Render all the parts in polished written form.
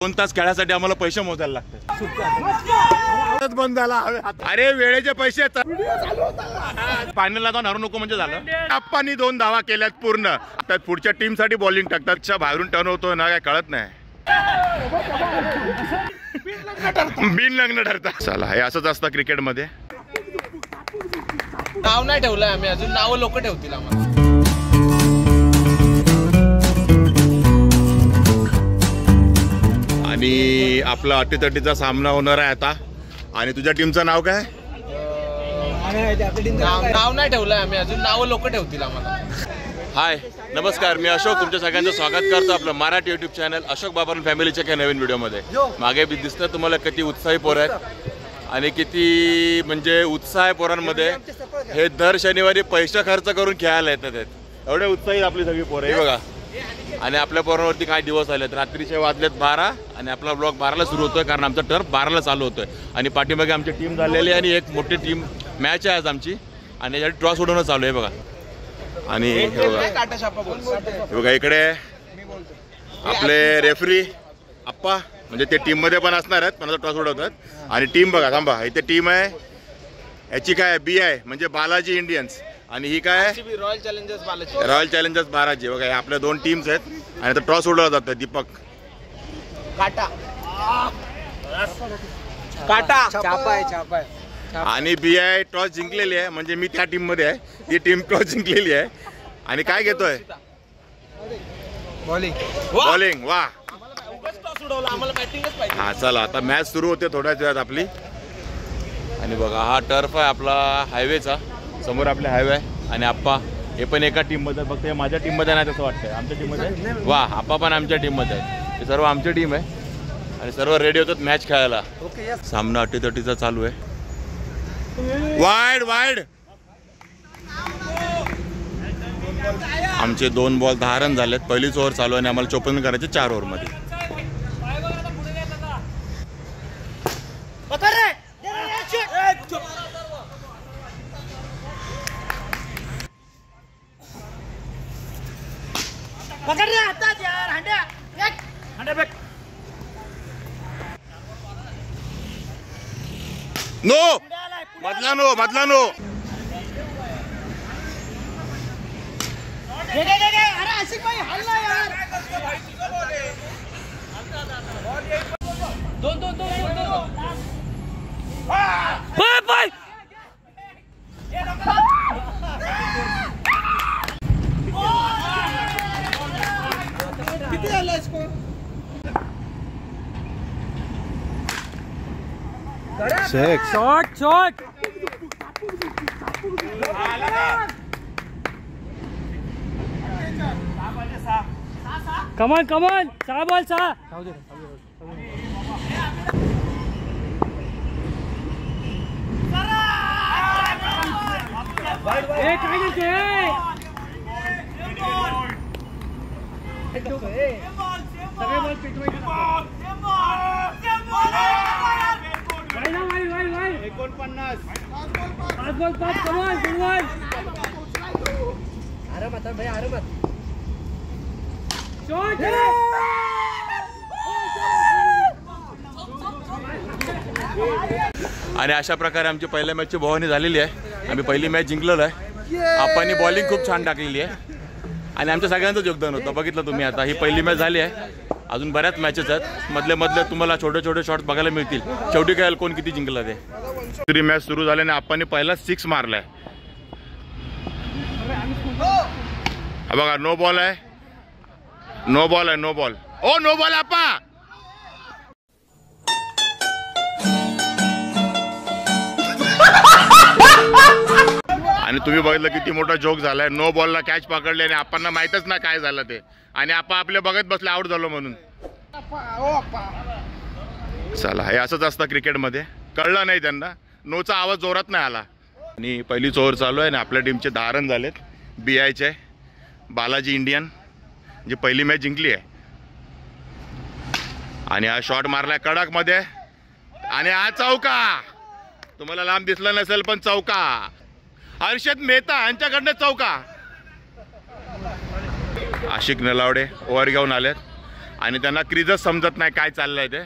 2 तास खेळासाठी आम्हाला पैसे मोजायला लागतात. बंद झाला. अरे वेळेचे पैसे फायनलला जाऊन हरू नको म्हणजे झालं. आप्पांनी 2 धावा केल्यात पूर्ण. त्यात पुढच्या टीम साठी बॉलिंग टाकतात. बाहेरून टर्न होतो ना काय कळत नाही. बिन लग्न ठरतात. चला हे असंच असतं क्रिकेटमध्ये. नाव नाही ठेवलंय आम्ही अजून. नाव लोक ठेवतील आम्हाला. आणि आपला 38-30चा सामना होणार आहे आता. आणि तुझ्या टीमचं नाव काय? नाव नाही ठेवलंय आम्ही अजून. नाव लोक ठेवतील आम्हाला. हाय नमस्कार, मी अशोक. तुमच्या सगळ्यांचं स्वागत करतो आपलं मराठी यूट्यूब चॅनल अशोक बाबर फॅमिलीच्या काही नवीन व्हिडिओमध्ये. मागे बी दिसतं तुम्हाला किती उत्साही पोरं आहेत आणि किती म्हणजे उत्साह आहे पोरांमध्ये. हे दर शनिवारी पैसे खर्च करून खेळायला येतात. एवढे उत्साही आपली सगळी पोरं हे बघा. आणि आपल्या पोरांवरती काय दिवस आलेत. रात्रीचे वाजलेत 12 आणि आपला ब्लॉग 12ला सुरू होतोय कारण आमचा टर्फ 12ला चालू होतोय. आणि पाठीमागे आमची टीम झालेली आहे आणि एक मोठी टीम मॅच आहे आज आमची. आणि याच्यात ड्रॉ सोडवणं चालू आहे बघा. आणि हे बघा इकडे आपले रेफरी आप्पा म्हणजे ते टीम मध्ये पण असणार आहेत पण आता टॉस उडवतात. आणि टीम बघा थांबा. इथे टीम आहे याची काय BI म्हणजे बालाजी इंडियन्स. आणि ही काय royal challengers Balaji. Royal challengers Balaji. बघा आपल्या 2 टीम्स आहेत. आणि आता टॉस उडवला जातं. दीपक काटा काटा छापा आणि BI टॉस जिंकलेली आहे. म्हणजे मी त्या टीम मध्ये आहे. ती टीम टॉस जिंकलेली आहे. आणि काय घेतोय बॉलिंग. वा हा चला आता मॅच सुरू होते थोड्याच वेळात आपली. आणि बघा हा टर्फ आहे आपला हायवेचा. समोर आपले हायवे आहे. आणि आप्पा हे पण एका टीम मध्ये. फक्त हे माझ्या टीम मध्ये नाही तसं वाटतंय. आमच्या टीम मध्ये वा आप्पा पण आमच्या टीम मध्ये आहे. हे सर्व आमची टीम आहे आणि सर्व रेडी होतात मॅच खेळायला. सामना 38-30चा चालू आहे. वाईड वाईड आमचे 2 बॉल 10 रन झालेत. पहिलीच ओव्हर चालू आहे आणि आम्हाला 54 करायचे 4 ओव्हरमध्ये. नो मधला नो शॉट कमान 6 बॉल 6. आणि अशा प्रकारे आमची पहिल्या मॅचची भवानी झालेली आहे. आम्ही पहिली मॅच जिंकलेलो आहे. आप्पांनी बॉलिंग खूप छान टाकलेली आहे आणि आमच्या सगळ्यांचं योगदान होतं. बघितलं तुम्ही आता ही पहिली मॅच झाली आहे. अजून बऱ्याच मॅचेस आहेत. मधले तुम्हाला छोटे शॉट्स बघायला मिळतील. शेवटी काय कोण किती जिंकलं ते. दुसरी मॅच सुरू झाल्याने आप्पांनी पहिला 6 मारलाय. बघा नो बॉल आहे. नो बॉल ओ नो बॉल आप्पा. आणि तुम्ही बघितलं किती मोठा जोक झालाय. नो बॉलला कॅच पकडले आणि आप्पांना माहितच ना काय झालं ते. आणि आप्पा आपले बघत बसले आउट झालो म्हणून. चला हे असंच असतं क्रिकेटमध्ये. कळलं नाही त्यांना. नोचा आवाज जोरात नाही आला. आणि पहिलीच ओव्हर चालू आहे आणि आपल्या टीमचे 10 रन झालेत. BIचे बालाजी इंडियन जी पहिली मॅच जिंकली आहे. आणि हा शॉट मारलाय कडक मध्ये आणि हा चौका. तुम्हाला लांब दिसलं नसेल पण चौका. हर्षद मेहता यांच्याकडनं चौका. आशिक नलावडे ओव्हर घेऊन आलेत आणि त्यांना क्रीजच समजत नाही काय चाललंय ते.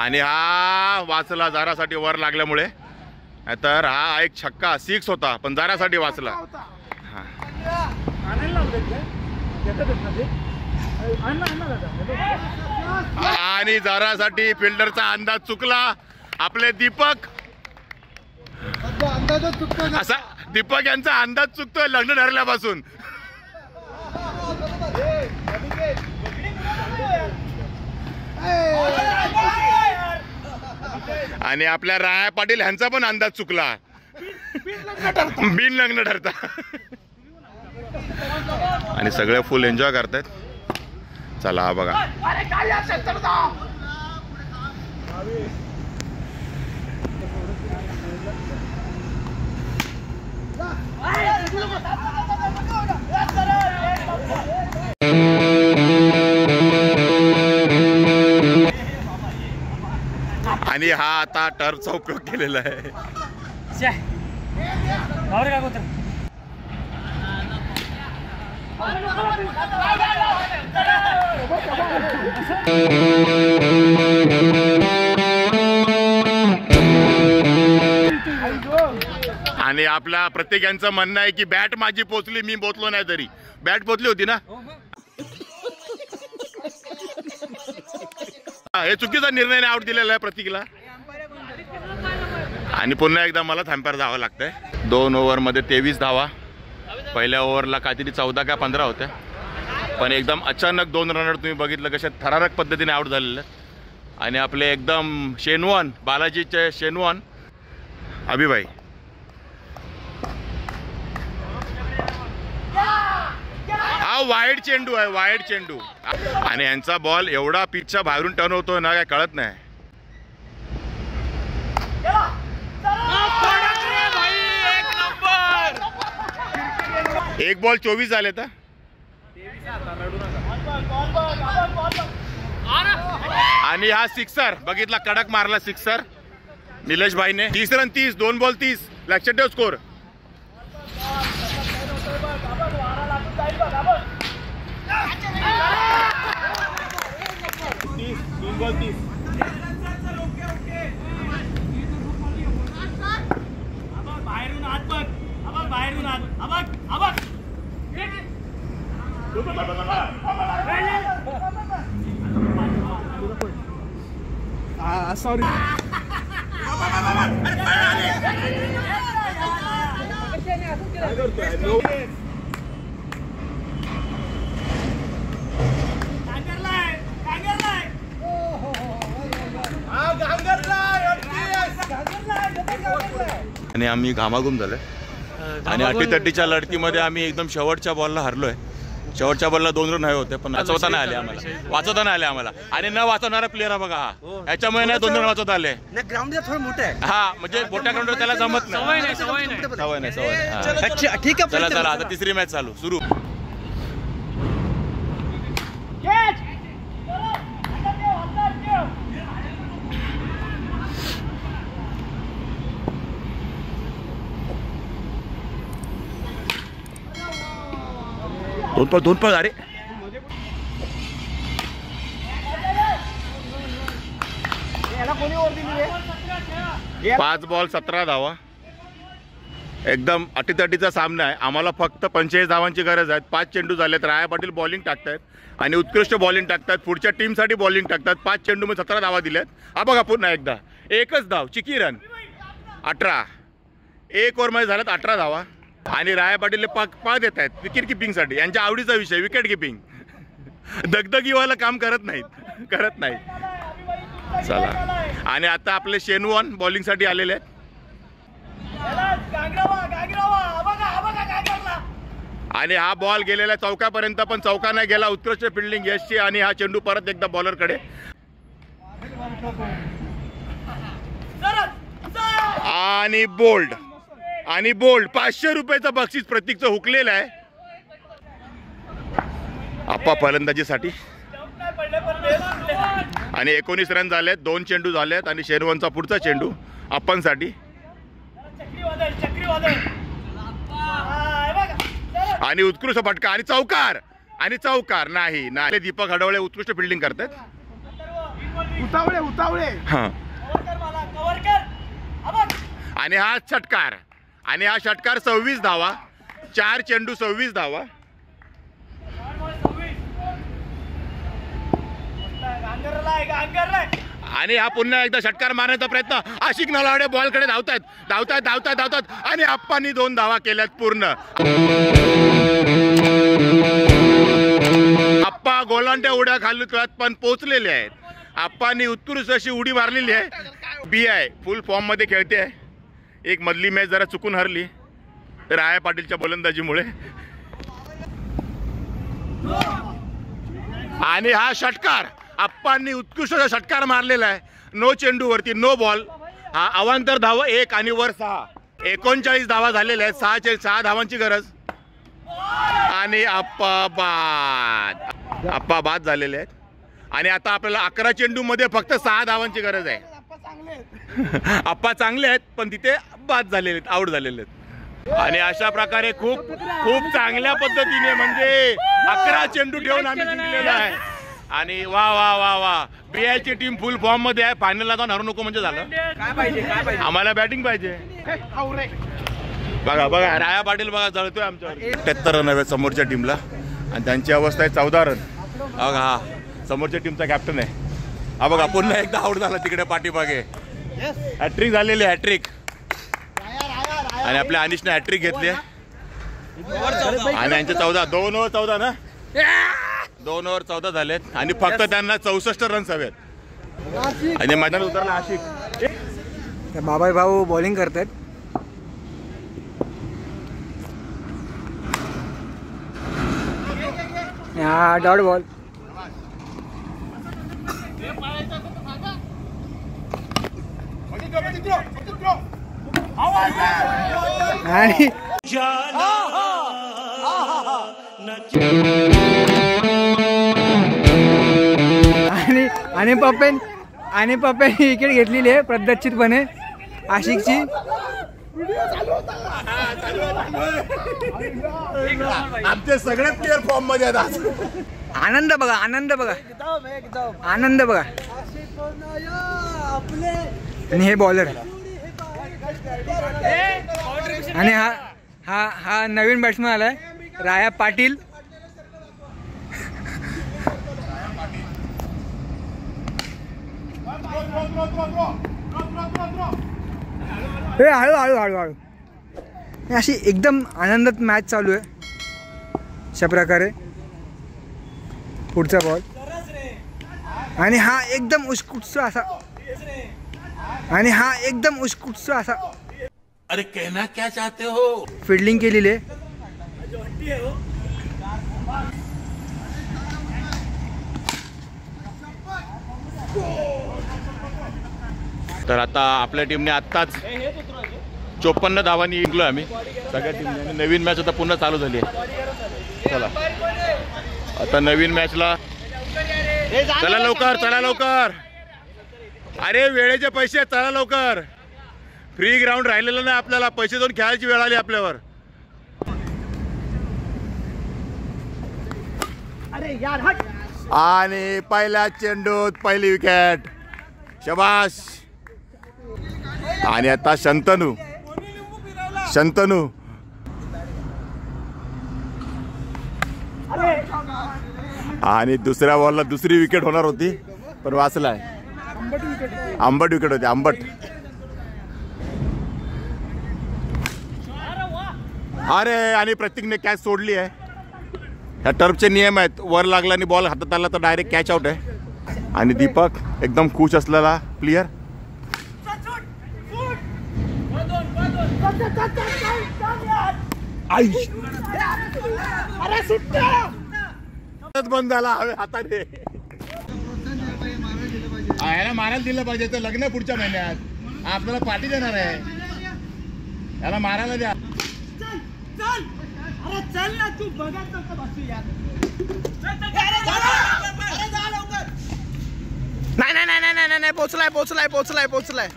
आणि हा वाचला जरासाठी वर लागल्यामुळे, तर हा एक छक्का 6 होता पण जरासाठी वाचला. आणि जरासाठी फिल्डरचा अंदाज चुकला. आपले दीपक असा दीपक यांचा अंदाज चुकतोय लग्न ठरल्यापासून. आणि आपल्या राया पाटील यांचा पण अंदाज चुकला. बिन लग्न ठरता. आणि सगळे फुल एन्जॉय करतायत. चला बघा. आणि हा आता टर्फचा उपयोग केलेला आहे. आणि आपल्या प्रत्येकांचं म्हणणं आहे की बॅट माझी पोचली, मी पोचलो नाही तरी. बॅट पोचली होती ना. हे चुकीचा निर्णय आउट दिलेला आहे प्रतीकला. आणि पुन्हा एकदा मला थांब्यावर जावं लागतंय. 2 ओव्हरमध्ये 23 धावा. पहिल्या ओव्हरला काहीतरी 14 का 15 होत्या, पण एकदम अचानक 2 रनर तुम्ही बघितलं कशा थरारक पद्धतीने आउट झालेले. आणि आपले एकदम शेनवान, बालाजीचे शेनवान अभिभाई. हा वाईड चेंडू आहे, वाईड चेंडू. आणि यांचा बॉल एवढा पिचच्या बाहेरून टर्न होतो ना, काय कळत नाही. एक बॉल 24 झाले तर. आणि हा सिक्सर बघितला, कडक मारला सिक्सर निलेश भाईने. 30 run 30, 2 ball 30. लक्षात ठेव स्कोर. सॉरी. आणि आम्ही घामाघूम झालोय. आणि 80-30च्या लढतीमध्ये आम्ही एकदम शेवटच्या बॉलला हरलोय. शेवटच्या बॉलला 2 रन हवे होते, पण वाचवता नाही आले आम्हाला. आणि न वाचवणारा प्लेअर हा बघा, हा याच्यामुळे नाही 2 रन वाचवता आले. ग्राउंड थोडं मोठं आहे. हा म्हणजे मोठ्या ग्राउंडवर त्याला जमत नाही. सवय नाही. ठीक आहे. चला आता तिसरी मॅच चालू सुरू. दोन पळ. अरे 5 बॉल 17 धावा. एकदम 80-30चा सामना आहे. आम्हाला फक्त 45 धावांची गरज आहे. 5 चेंडू झालेत. राया पाटील बॉलिंग टाकतायत आणि उत्कृष्ट बॉलिंग टाकतात. पुढच्या टीमसाठी बॉलिंग टाकतात. 5 चेंडूमध्ये 17 धावा दिल्यात. हा बघा पुन्हा एकदा एकच धाव, चिकी रन 18. 1 ओव्हरमध्ये झाल्यात 18 धावा. आणि राया पाटील पळ देत आहेत विकेट किपिंगसाठी. यांच्या आवडीचा विषय विकेट किपिंग. दगदगीवाला काम करत नाही. चला. आणि आता आपले शेनवान बॉलिंगसाठी आलेले आहेत. आणि हा बॉल गेलेला चौकापर्यंत, पण चौका नाही गेला. उत्कृष्ट फिल्डिंग यशची. आणि हा चेंडू परत एकदा बॉलरकडे. आणि बोल्ड 500 रुपयाचं बक्षीस प्रतीकचं हुकलेलं आहे आप्पा फलंदाजीसाठी. आणि 19 रन झालेत. 2 चेंडू झालेत. आणि शेरवनचा पुढचा चेंडू आप्पांसाठी. आणि उत्कृष्ट फटका आणि चौकार. आणि चौकार नाही नाही. दीपक हडवळे उत्कृष्ट फिल्डिंग करतात. उतावळे हा आणि हा षटकार 26 धावा. 4 चेंडू 26 धावा. आणि हा पुन्हा एकदा षटकार मारण्याचा प्रयत्न. आशिक नलावडे बॉलकडे धावतात आणि आप्पांनी 2 धावा केल्यात पूर्ण. आप्पा गोलांट्या उड्या खाल्ल्यात पण पोहोचलेले आहेत. आप्पांनी उत्कृष्ट अशी उडी मारलेली आहे. BI फुल फॉर्म मध्ये खेळते आहे. एक मधली मॅच जरा चुकून हरली राया पाटीलच्या गोलंदाजीमुळे. आणि हा षटकार आप्पांनी उत्कृष्ट षटकार मारलेला आहे. नो चेंडूवरती नो बॉल. हा अवांतर धावा 1 आणि वर 6. 39 धावा झालेल्या आहेत. 6 धावांची गरज. आणि आप्पा बाद झालेले आहेत. आणि आता आपल्याला 11 चेंडू मध्ये फक्त 6 धावांची गरज आहे. आप्पा चांगले आहेत पण तिथे बाद झालेले आहेत, आउट झालेले आहेत. आणि अशा प्रकारे खूप चांगल्या पद्धतीने म्हणजे 11 चेंडू ठेवून आम्ही जिंकलेलो आहे. आणि वा BI ची टीम फुल फॉर्म मध्ये आहे. फायनलला जाऊन हरू नको म्हणजे झालं. काय पाहिजे आम्हाला बॅटिंग पाहिजे. बघा राया पाटील बघा जळतोय आमच्यावर. 73 रन हवे समोरच्या टीमला आणि त्यांची अवस्था आहे 14 रन. बघा हा समोरच्या टीमचा कॅप्टन आहे. हा बघा पुन्हा एकदा आउट झाला तिकडे पाठीमागे. हॅट्रिक झालेली हॅट्रिक. आणि आपल्या अनिशने हॅट्रिक घेतली आणि यांचे 2 ओव्हर 14 ना 2 ओव्हर 14 झालेत आणि फक्त त्यांना 64 रन्स हवेत. आणि मैदानात उतरला आशिक. बाबाई भाऊ बॉलिंग करतात. Dot ball. आणि पप्पे विकेट घेतलेली आहे पद्धतशीरपणे आशिकची. आमचे सगळे प्लेयर फॉर्म मध्ये आहेत. आनंद बघा. आणि हे बॉलर. आणि हा नवीन बॅट्समॅन आलाय राया पाटील. हे हळू अशी एकदम आनंदात मॅच चालू आहे. अशा प्रकारे पुढचा बॉल. आणि हा एकदम उत्कृष्ट असा अरे कहना क्या चाहते हो. फिल्डिंग केलेली आहे. तर आता आपल्या टीमने आत्ताच 54 धावांनी जिंकलो आम्ही सगळ्या टीमने. नवीन मॅच आता पुन्हा चालू झाली आहे. चला आता नवीन मॅचला चला लवकर. अरे वेळेचे पैसे चला लवकर. फ्री ग्राउंड राहिलेलं नाही आपल्याला. पैसे देऊन खेळायची वेळ आली आपल्यावर. आणि पहिल्या चेंडूत पहिली विकेट. शबाश. आणि आता शंतनू आणि दुसऱ्या बॉलला दुसरी विकेट होणार होती पण वाचलाय. आंबट विकेट होती आंबट. अरे आणि प्रत्येकने कॅच सोडली आहे. ह्या टर्फचे नियम आहेत. वर लागला आणि बॉल हातात आला तर डायरेक्ट कॅच आउट आहे. आणि दीपक एकदम खुश असलेला प्लेयर. बंद झाला हाताने. याला मारायला दिलं पाहिजे. तर लग्न पुढच्या महिन्यात आपल्याला पार्टी देणार आहे. याला मारायला द्या. नाही पोचलाय.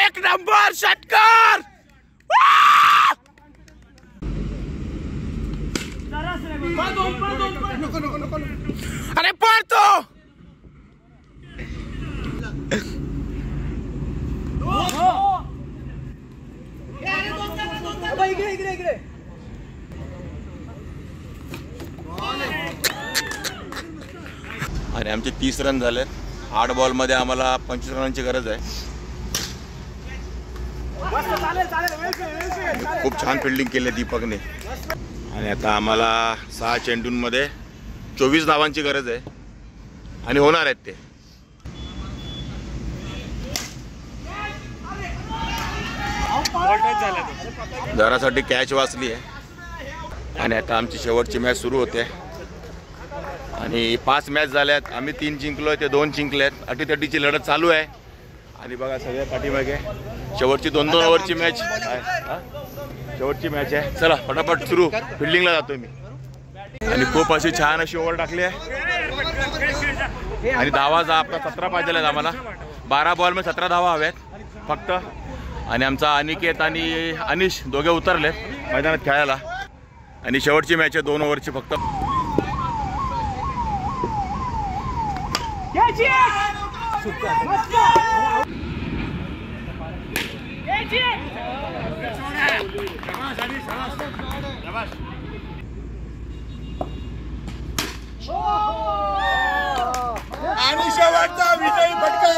एक नंबर षटकार. अरे पळतो. आणि आमचे 30 रन झाले. 8 बॉलमध्ये आम्हाला 25 रनांची गरज आहे. खूप छान फिल्डिंग केली दीपकने. आणि आता आम्हाला 6 चेंडूंमध्ये 24 धावांची गरज आहे आणि होणार आहेत ते. जरासाठी कॅच वाचली आहे. आणि आता आमची शेवटची मॅच सुरू होते. आणि 5 मॅच झाल्यात. आम्ही 3 जिंकलोय, ते 2 जिंकलेत. 30-30ची लढत चालू आहे. आणि बघा सगळे पाठीमागे. शेवटची 2-2 ओव्हरची मॅच आहे. शेवटची मॅच आहे. चला फटाफट सुरू. फिल्डिंगला जातोय मी. आणि खूप अशी छान अशी ओव्हर टाकली आहे. आणि धावा आपला 17 पाहिजे आहेत आम्हाला. 12 बॉलमध्ये 17 धावा हव्यात फक्त. आणि आमचा अनिकेत आणि अनिश दोघे उतरलेत मैदानात खेळायला. आणि शेवटची मॅच आहे 2 ओव्हरची फक्त. आणि शेवटचा विजयी फटका.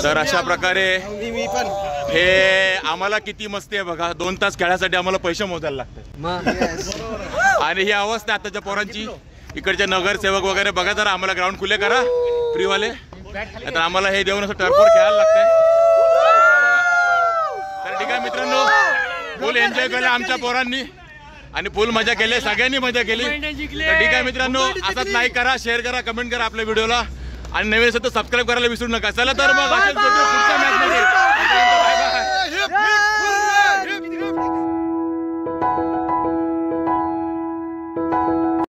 तर अशा प्रकारे हे आम्हाला किती मस्ती आहे बघा. 2 तास खेळायसाठी आम्हाला पैसे मोजायला लागतात. आणि ही अवस्था आताच्या पोरांची. इकडचे नगरसेवक वगैरे बघा जरा आम्हाला ग्राउंड खुले करा फ्रीवाले. आता आम्हाला हे देऊन असं टर्फवर खेळायला लागतंय. तर ठीक आहे मित्रांनो, फुल एन्जॉय केलं आमच्या पोरांनी आणि फुल मजा केली. सगळ्यांनी मजा केली. तर ठीक आहे मित्रांनो, असाच लाईक करा, शेअर करा, कमेंट करा आपल्या व्हिडिओला. आणि नवीन असेल तर सबस्क्राईब करायला विसरू नका. चला तर मग असेच भेटू पुढच्या मॅचमध्ये.